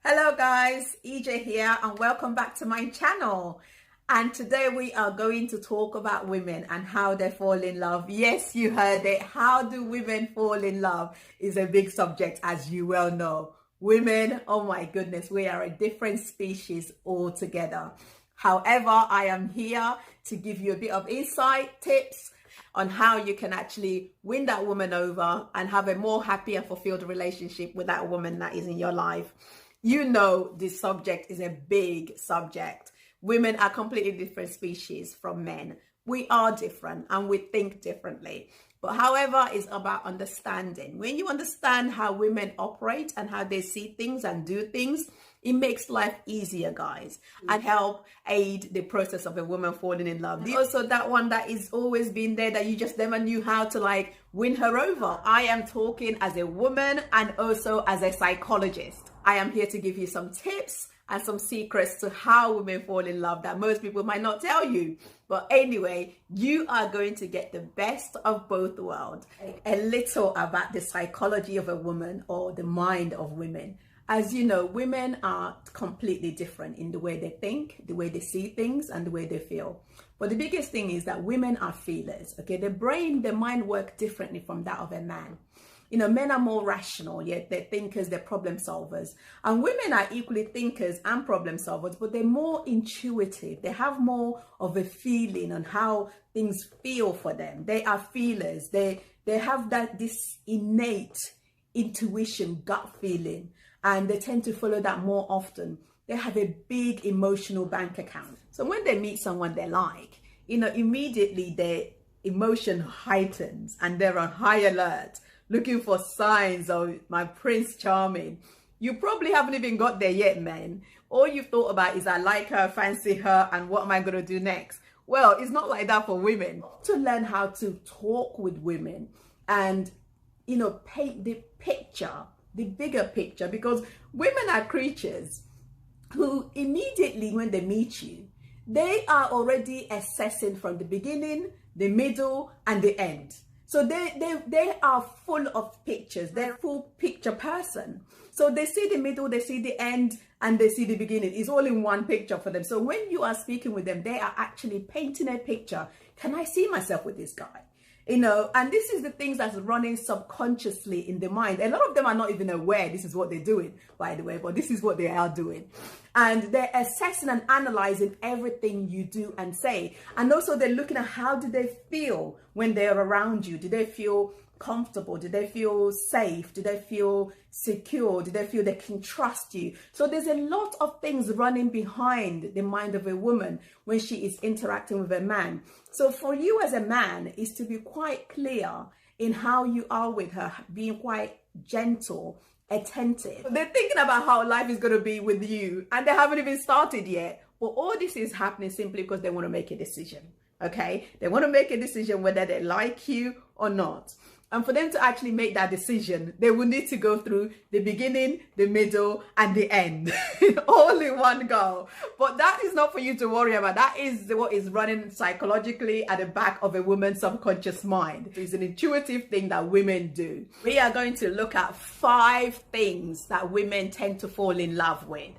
Hello guys, EJ here and welcome back to my channel. And today we are going to talk about women and how they fall in love. Yes, you heard it. How do women fall in love is a big subject, as you well know. Women, oh my goodness, we are a different species altogether. However, I am here to give you a bit of insight, tips on how you can actually win that woman over and have a more happy and fulfilled relationship with that woman that is in your life. You know, this subject is a big subject. Women are completely different species from men. We are different and we think differently. But however, it's about understanding. When you understand how women operate and how they see things and do things, it makes life easier, guys, and help aid the process of a woman falling in love. Also, that one that is always been there that you just never knew how to win her over. I am talking as a woman and also as a psychologist. I am here to give you some tips and some secrets to how women fall in love that most people might not tell you. But anyway, you are going to get the best of both worlds. A little about the psychology of a woman or the mind of women. As you know, women are completely different in the way they think, the way they see things, and the way they feel. But the biggest thing is that women are feelers, okay? Their mind work differently from that of a man. You know, men are more rational, yet they're thinkers, they're problem solvers. And women are equally thinkers and problem solvers, but they're more intuitive. They have more of a feeling on how things feel for them. They are feelers. They have this innate intuition, gut feeling, and they tend to follow that more often. They have a big emotional bank account. So when they meet someone they like, you know, immediately their emotion heightens and they're on high alert, looking for signs of my Prince Charming. You probably haven't even got there yet, man. All you've thought about is I like her, fancy her, and what am I going to do next? Well, it's not like that for women. To learn how to talk with women and, you know, paint the picture, the bigger picture, because women are creatures who immediately when they meet you, they are already assessing from the beginning, the middle, and the end. So they are full of pictures. They're a full picture person. So they see the middle, they see the end, and they see the beginning. It's all in one picture for them. So when you are speaking with them, they are actually painting a picture. Can I see myself with this guy? You know, and this is the things that's running subconsciously in the mind. A lot of them are not even aware this is what they're doing, by the way, but this is what they are doing. And they're assessing and analyzing everything you do and say. And also they're looking at how do they feel when they're around you? Do they feel comfortable? Do they feel safe? Do they feel secure? Do they feel they can trust you? So there's a lot of things running behind the mind of a woman when she is interacting with a man. So for you as a man is to be quite clear in how you are with her, being quite gentle, attentive. They're thinking about how life is going to be with you and they haven't even started yet. Well, all this is happening simply because they want to make a decision. Okay, they want to make a decision whether they like you or not. And for them to actually make that decision, they will need to go through the beginning, the middle, and the end, all in one go. But that is not for you to worry about. That is what is running psychologically at the back of a woman's subconscious mind. It's an intuitive thing that women do. We are going to look at 5 things that women tend to fall in love with.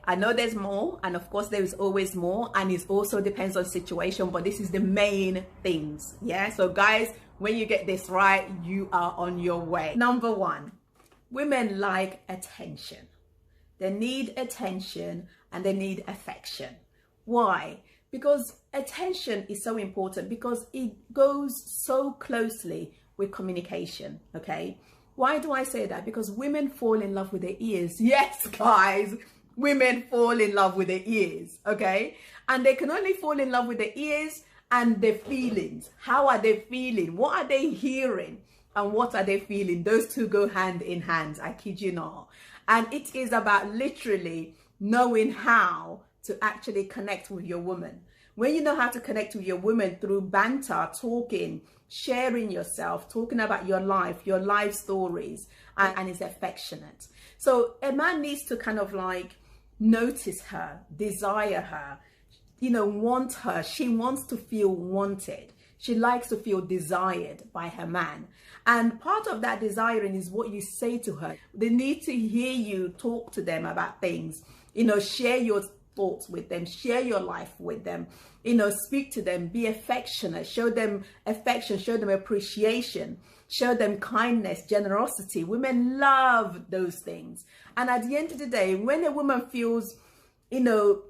I know there's more, and of course there is always more, and it also depends on situation, but this is the main things. Yeah, so guys, when you get this right, you are on your way. Number 1, women like attention. They need attention and they need affection. Why? Because attention is so important because it goes so closely with communication, okay? Why do I say that? Because women fall in love with their ears. Yes, guys. Women fall in love with their ears, okay? And they can only fall in love with their ears and their feelings. How are they feeling? What are they hearing? And what are they feeling? Those two go hand in hand, I kid you not. And it is about literally knowing how to actually connect with your woman. When you know how to connect with your woman through banter, talking, sharing yourself, talking about your life stories, and it's affectionate. So a man needs to kind of notice her, desire her, you know, want her. She wants to feel wanted. She likes to feel desired by her man. And part of that desiring is what you say to her. They need to hear you talk to them about things, share your thoughts with them, share your life with them, speak to them, be affectionate, show them affection, show them appreciation, show them kindness, generosity. Women love those things. And at the end of the day, when a woman feels,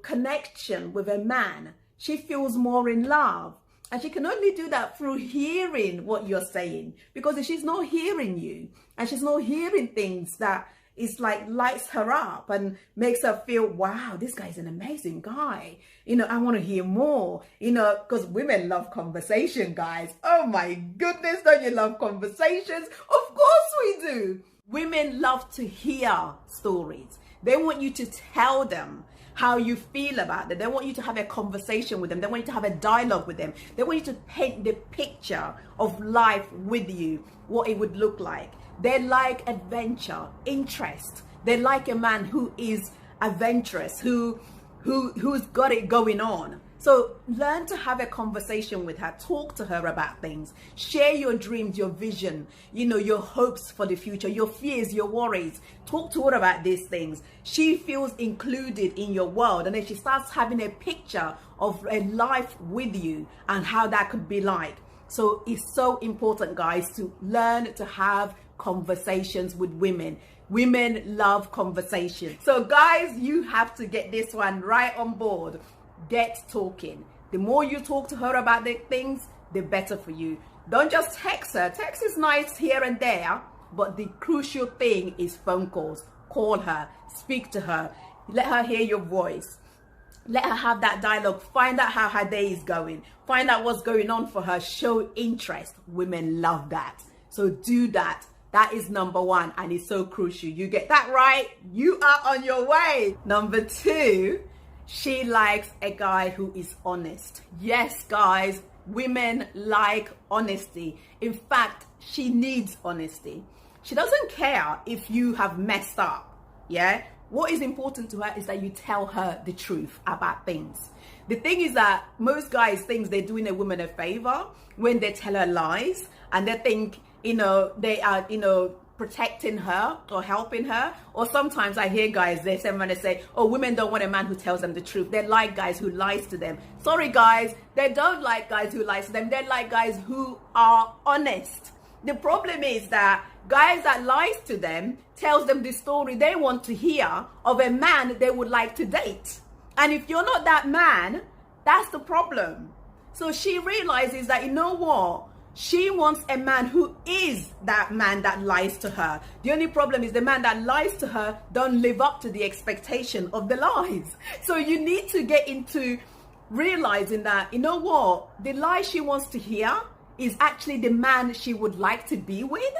connection with a man, she feels more in love. And she can only do that through hearing what you're saying. Because if she's not hearing you and she's not hearing things that is like lights her up and makes her feel, wow, this guy's an amazing guy. I want to hear more, because women love conversation, guys. Oh my goodness, don't you love conversations? Of course we do. Women love to hear stories. They want you to tell them how you feel about them. They want you to have a conversation with them. They want you to have a dialogue with them. They want you to paint the picture of life with you, what it would look like. They like adventure, interest. They like a man who is adventurous, who's got it going on. So learn to have a conversation with her. Talk to her about things. Share your dreams, your vision, your hopes for the future, your fears, your worries. Talk to her about these things. She feels included in your world. And then she starts having a picture of a life with you and how that could be like. So it's so important, guys, to learn to have conversations with women. Women love conversation. So guys, you have to get this one right on board. Get talking. The more you talk to her about the things, the better for you. Don't just text her. Text is nice here and there, but the crucial thing is phone calls. Call her, speak to her, let her hear your voice. Let her have that dialogue. Find out how her day is going. Find out what's going on for her. Show interest. Women love that. So do that. That is number one, and it's so crucial. You get that right, you are on your way. Number two, she likes a guy who is honest. Yes, guys, women like honesty. In fact, she needs honesty. She doesn't care if you have messed up, yeah? What is important to her is that you tell her the truth about things. The thing is that most guys think they're doing a woman a favor when they tell her lies, and they think, they are, protecting her or helping her. Or sometimes I hear guys, when they say, oh, women don't want a man who tells them the truth. They like guys who lies to them. Sorry, guys, they don't like guys who lies to them. They like guys who are honest. The problem is that guys that lies to them tells them the story they want to hear of a man they would like to date. And if you're not that man, that's the problem. So she realizes that, what? She wants a man who is that man that lies to her. The only problem is the man that lies to her don't live up to the expectation of the lies. So you need to get into realizing that, the lie she wants to hear is actually the man she would like to be with.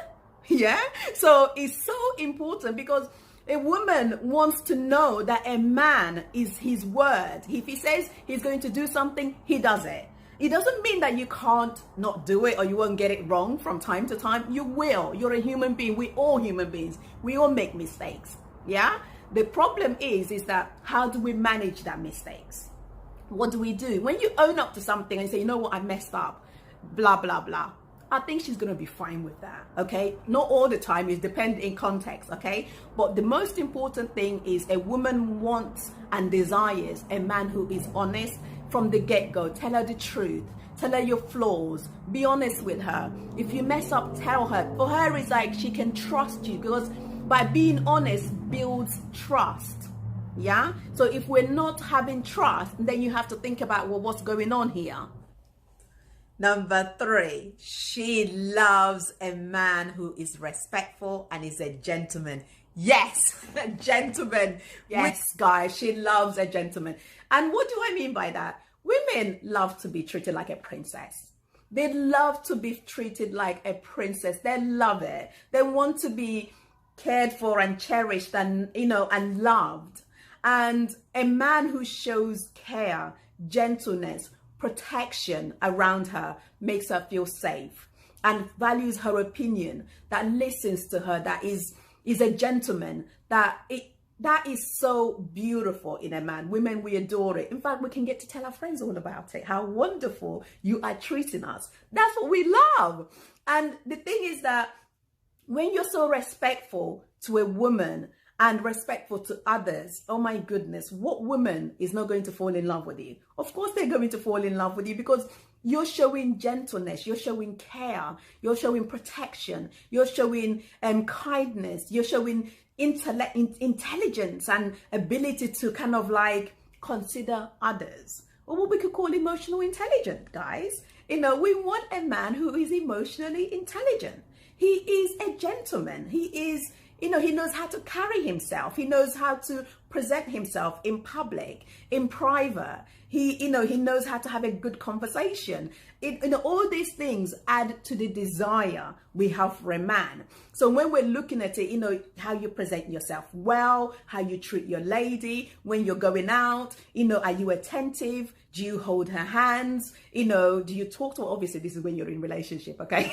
Yeah. So it's so important, because a woman wants to know that a man is his word. If he says he's going to do something, he does it. It doesn't mean that you can't not do it or you won't get it wrong from time to time. You will. You're a human being. We're all human beings. We all make mistakes. Yeah. The problem is that how do we manage that mistakes? What do we do? When you own up to something and say, I messed up, blah, blah, blah. I think she's going to be fine with that. Okay. Not all the time. It depends in context. Okay. But the most important thing is a woman wants and desires a man who is honest from the get-go. Tell her the truth. Tell her your flaws. Be honest with her. If you mess up, tell her. For her, it's like she can trust you, because by being honest builds trust. Yeah. So if we're not having trust, then you have to think about, what's going on here? Number three, she loves a man who is respectful and is a gentleman. Yes, a gentleman. Yes, guys, she loves a gentleman. And what do I mean by that? Women love to be treated like a princess. They love to be treated like a princess. They love it. They want to be cared for and cherished and, and loved. And a man who shows care, gentleness, protection around her makes her feel safe and values her opinion, that listens to her, that is a gentleman, that That is so beautiful in a man. Women, we adore it. In fact, we can get to tell our friends all about it, how wonderful you are treating us. That's what we love. And the thing is that when you're so respectful to a woman and respectful to others, oh my goodness, what woman is not going to fall in love with you? Of course they're going to fall in love with you, because you're showing gentleness, you're showing care, you're showing protection, you're showing kindness, you're showing intelligence and ability to kind of like consider others, or what we could call emotional intelligent, guys. You know, we want a man who is emotionally intelligent. He is a gentleman. He is, you know, he knows how to carry himself. He knows how to present himself in public, in private. He, you know, he knows how to have a good conversation. You know, all these things add to the desire we have for a man. So when we're looking at it, you know, how you present yourself well, how you treat your lady when you're going out, you know, are you attentive? Do you hold her hands? You know, do you talk to her? Obviously, this is when you're in relationship, okay?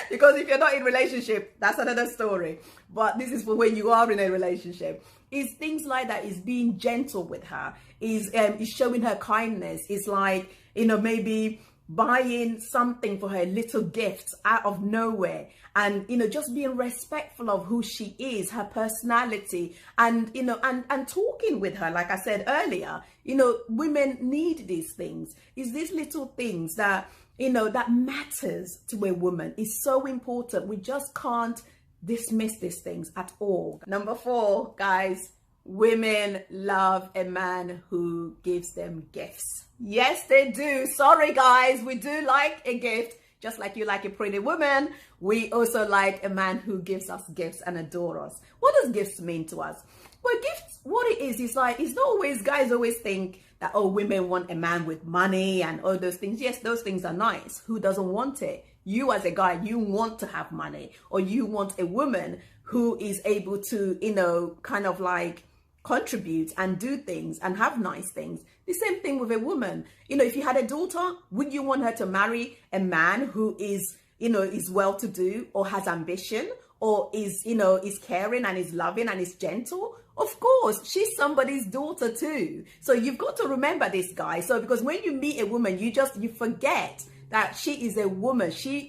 Because if you're not in relationship, that's another story. But this is for when you are in a relationship. Is things like that, is being gentle with her, is showing her kindness, is like, you know, maybe buying something for her, little gifts out of nowhere, and, you know, just being respectful of who she is, her personality, and, you know, and talking with her. Like I said earlier, you know, women need these things. Is these little things that, you know, that matters to a woman. Is so important. We just can't dismiss these things at all. Number 4, guys, women love a man who gives them gifts. Yes, they do. Sorry, guys, we do like a gift. Just like you like a pretty woman, we also like a man who gives us gifts and adore us. What does gifts mean to us? Well, gifts, what it is like, it's not always, guys always think that, oh, women want a man with money and all those things. Yes, those things are nice. Who doesn't want it? You as a guy, you want to have money, or you want a woman who is able to, you know, kind of like contribute and do things and have nice things. The same thing with a woman. You know, if you had a daughter, would you want her to marry a man who is, you know, is well-to-do, or has ambition, or is, you know, is caring and is loving and is gentle? Of course, she's somebody's daughter too. So you've got to remember this, guy. So because when you meet a woman, you forget that she is a woman. She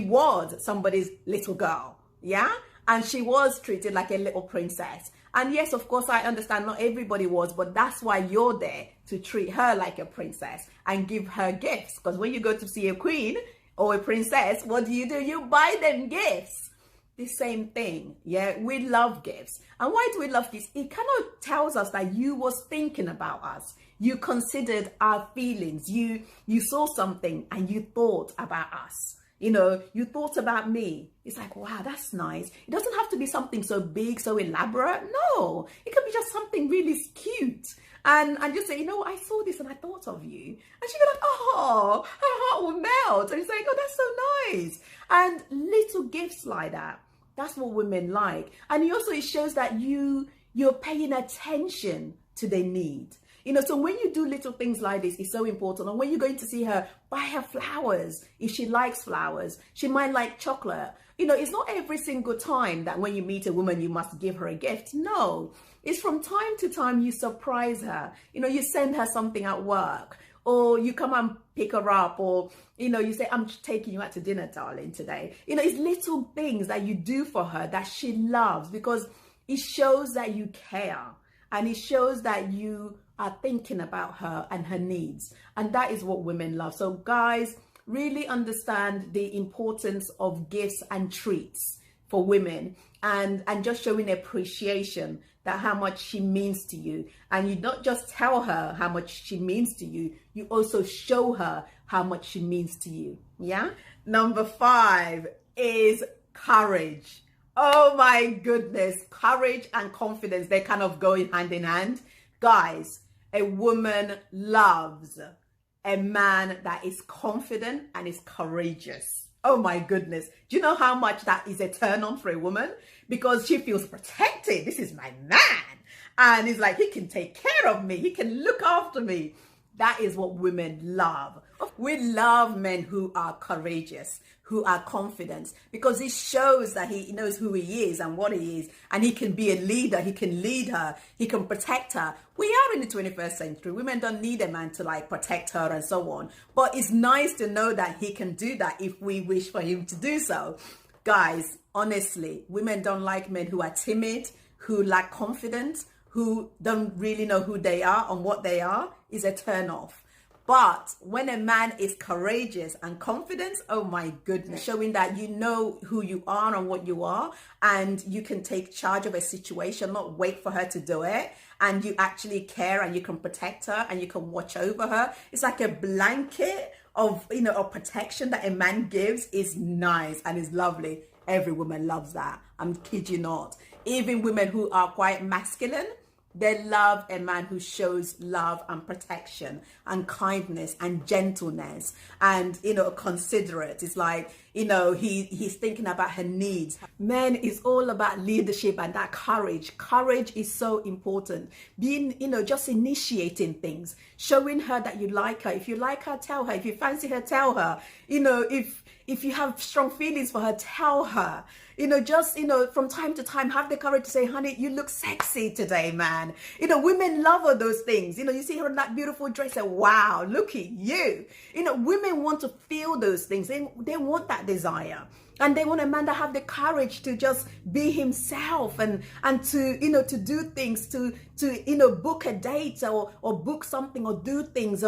was somebody's little girl. Yeah. And she was treated like a little princess. And yes, of course, I understand not everybody was, but that's why you're there, to treat her like a princess and give her gifts. Because when you go to see a queen or a princess, what do? You buy them gifts. The same thing. Yeah, we love gifts. And why do we love gifts? It kind of tells us that you was thinking about us. You considered our feelings. You saw something and you thought about us. You know, you thought about me. It's like, wow, that's nice. It doesn't have to be something so big, so elaborate. No, it could be just something really cute. And just say, you know, I saw this and I thought of you. And she'd be like, oh, her heart will melt. And it's like, oh, that's so nice. And little gifts like that. That's what women like. And it shows that you're paying attention to their need. You know, so when you do little things like this, it's so important. And when you're going to see her, buy her flowers. If she likes flowers, she might like chocolate. You know, it's not every single time that when you meet a woman, you must give her a gift. No, it's from time to time you surprise her. You know, you send her something at work, or you come and pick her up, or, you know, you say, I'm taking you out to dinner, darling, today. You know, it's little things that you do for her that she loves, because it shows that you care, and it shows that you are thinking about her and her needs. And that is what women love. So guys, really understand the importance of gifts and treats for women, and just showing appreciation, that how much she means to you. And you don't just tell her how much she means to you, you also show her how much she means to you. Yeah. Number 5 is courage. Oh my goodness, courage and confidence, they kind of go hand in hand. Guys, a woman loves a man that is confident and is courageous. Oh my goodness. Do you know how much that is a turn on for a woman? Because she feels protected. This is my man. And it's like, he can take care of me. He can look after me. That is what women love. We love men who are courageous. who are confident, because it shows that he knows who he is and what he is, and he can be a leader, he can lead her, he can protect her. We are in the 21st century. Women don't need a man to like protect her and so on, but it's nice to know that he can do that if we wish for him to do so. Guys, honestly, women don't like men who are timid, who lack confidence, who don't really know who they are and what they are. Is a turn off. But when a man is courageous and confident, oh my goodness, showing that you know who you are and what you are, and you can take charge of a situation, not wait for her to do it, and you actually care and you can protect her and you can watch over her. It's like a blanket of, you know, of protection that a man gives. Is nice and is lovely. Every woman loves that. I'm kid you not. Even women who are quite masculine, they love a man who shows love and protection and kindness and gentleness and, you know, considerate. It's like, you know, he's thinking about her needs. Men is all about leadership and that courage. Courage is so important. Being, you know, just initiating things, showing her that you like her. If you like her, tell her. If you fancy her, tell her. You know, if you have strong feelings for her, tell her. You know, just, you know, from time to time, have the courage to say, honey, you look sexy today, man. You know, women love all those things. You know, you see her in that beautiful dress and wow, look at you. You know, women want to feel those things. They want that desire. And they want a man that have the courage to just be himself and to, you know, to do things, to you know, book a date or book something or do things,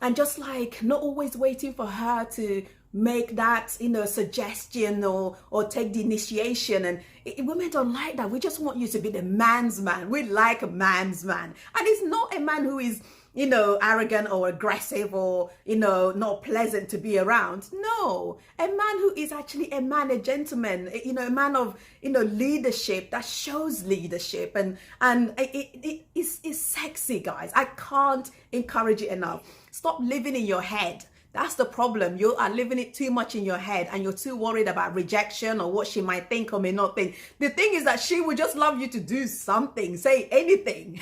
and just like not always waiting for her to make that, you know, suggestion or take the initiation. And women don't like that. We just want you to be the man's man. We like a man's man. And it's not a man who is, you know, arrogant or aggressive or, you know, not pleasant to be around. No, a man who is actually a man, a gentleman, you know, a man of, you know, leadership, that shows leadership, and it is sexy, guys. I can't encourage it enough. Stop living in your head. That's the problem. You are living it too much in your head and you're too worried about rejection or what she might think or may not think. The thing is that she would just love you to do something, say anything.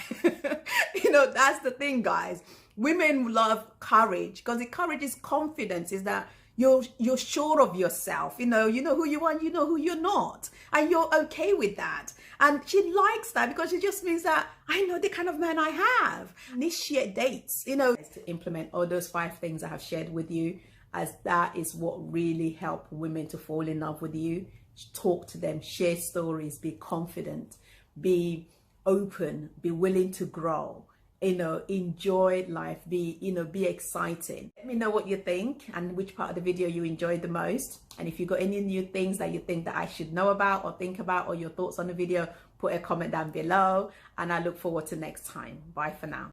You know, that's the thing, guys. Women love courage because the courage is confidence, is that you're sure of yourself. You know who you are and you know who you're not. And you're okay with that. And she likes that because it just means that I know the kind of man I have. Initiate dates, you know, to implement all those 5 things I have shared with you, as that is what really help women to fall in love with you. Talk to them, share stories, be confident, be open, be willing to grow. You know, enjoy life, be exciting. Let me know what you think and which part of the video you enjoyed the most. And if you got any new things that you think that I should know about or think about, or your thoughts on the video, put a comment down below. And I look forward to next time. Bye for now.